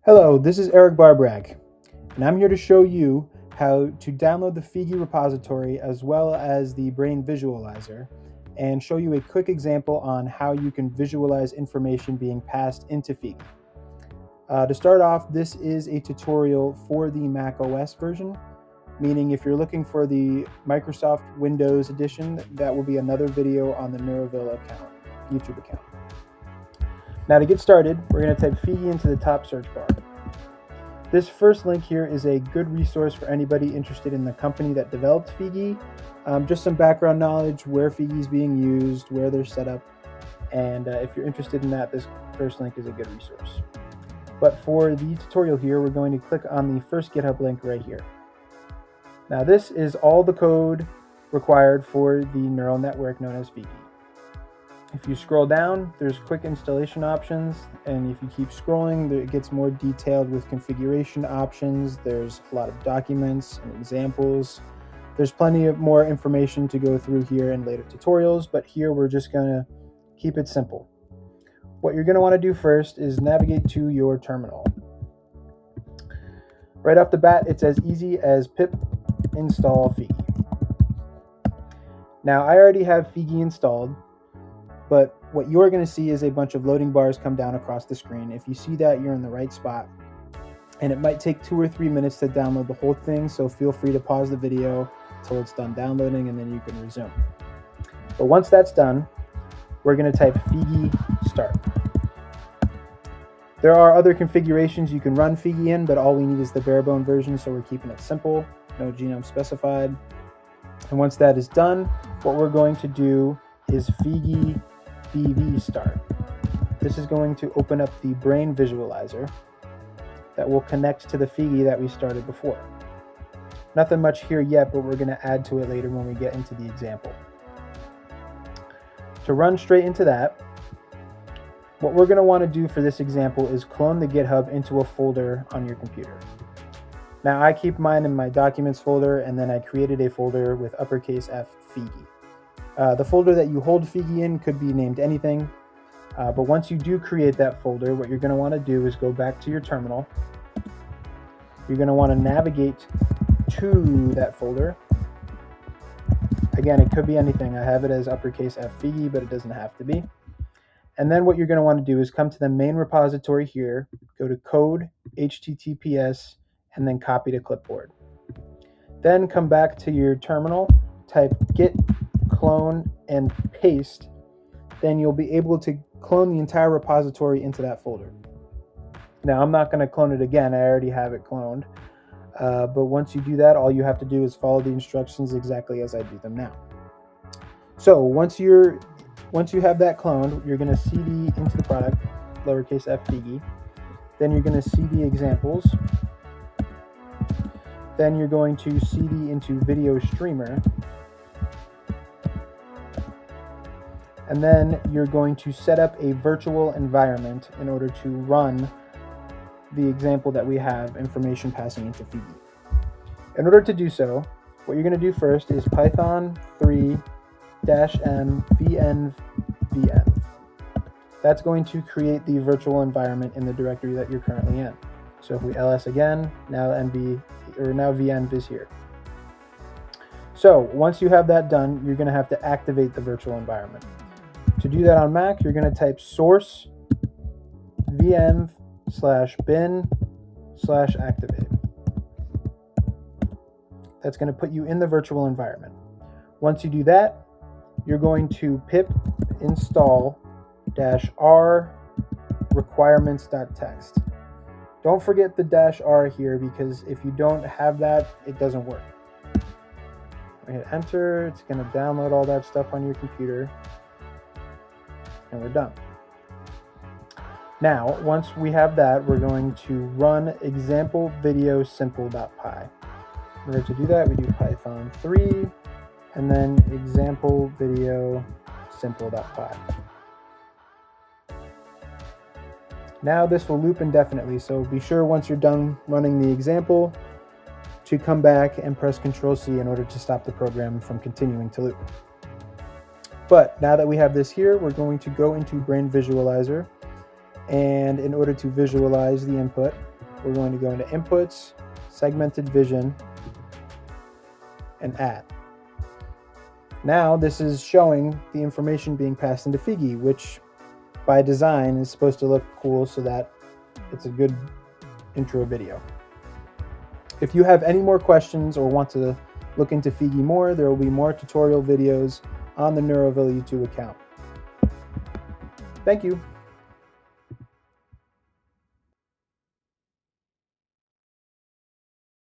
Hello, this is Eric Barbrag, and I'm here to show you how to download the FEAGI repository as well as the Brain Visualizer, and show you a quick example on how you can visualize information being passed into FEAGI. To start off, this is a tutorial for the Mac OS version, meaning if you're looking for the Microsoft Windows edition, that will be another video on the Neuroville YouTube account. Now to get started, we're going to type FEAGI into the top search bar. This first link here is a good resource for anybody interested in the company that developed FEAGI. Just some background knowledge, where FEAGI is being used, where they're set up, and if you're interested in that, this first link is a good resource. But for the tutorial here, we're going to click on the first GitHub link right here. Now this is all the code required for the neural network known as FEAGI. If you scroll down, there's quick installation options, and if you keep scrolling, it gets more detailed with configuration options. There's a lot of documents and examples. There's plenty of more information to go through here in later tutorials, but here we're just gonna keep it simple. What you're gonna wanna do first is navigate to your terminal. Right off the bat, it's as easy as pip install FEAGI. Now, I already have FEAGI installed, but what you're going to see is a bunch of loading bars come down across the screen. If you see that, you're in the right spot. And it might take 2 or 3 minutes to download the whole thing, so feel free to pause the video until it's done downloading, and then you can resume. But once that's done, we're going to type FEAGI start. There are other configurations you can run FEAGI in, but all we need is the bare bone version, so we're keeping it simple, no genome specified. And once that is done, what we're going to do is FEAGI BV start. This is going to open up the Brain Visualizer that will connect to the FEAGI that we started before. Nothing much here yet, but we're going to add to it later when we get into the example. To run straight into that, what we're going to want to do for this example is clone the GitHub into a folder on your computer. Now, I keep mine in my Documents folder, and then I created a folder with uppercase F FEAGI. The folder that you hold FEAGI in could be named anything, but once you do create that folder, what you're going to want to do is go back to your terminal. You're going to want to navigate to that folder. Again, it could be anything. I have it as uppercase F FEAGI, but it doesn't have to be. And then what you're going to want to do is come to the main repository here, go to code, HTTPS, and then copy to clipboard. Then come back to your terminal, type git clone and paste. Then you'll be able to clone the entire repository into that folder. Now, I'm not going to clone it again. I already have it cloned. But once you do that, all you have to do is follow the instructions exactly as I do them now. So once you have that cloned, you're going to cd into the product, lowercase f FEAGI. Then you're going to cd examples. Then you're going to cd into video streamer. And then you're going to set up a virtual environment in order to run the example that we have, information passing into FEAGI. In order to do so, what you're going to do first is python 3-m vn. That's going to create the virtual environment in the directory that you're currently in. So if we ls again, now vn is here. So once you have that done, you're going to have to activate the virtual environment. To do that on Mac, you're going to type source vm/bin/activate. That's going to put you in the virtual environment. Once you do that, you're going to pip install -r requirements.txt. Don't forget the -r here, because if you don't have that, it doesn't work. Hit enter. It's going to download all that stuff on your computer. And we're done. Now, once we have that, we're going to run example video simple.py. In order to do that, we do python 3 and then example video simple.py. Now this will loop indefinitely, so be sure once you're done running the example to come back and press Ctrl+C in order to stop the program from continuing to loop. But now that we have this here, we're going to go into Brain Visualizer, and in order to visualize the input, we're going to go into Inputs, Segmented Vision, and Add. Now this is showing the information being passed into FEAGI, which by design is supposed to look cool so that it's a good intro video. If you have any more questions or want to look into FEAGI more, there will be more tutorial videos on the Neuroville YouTube account. Thank you.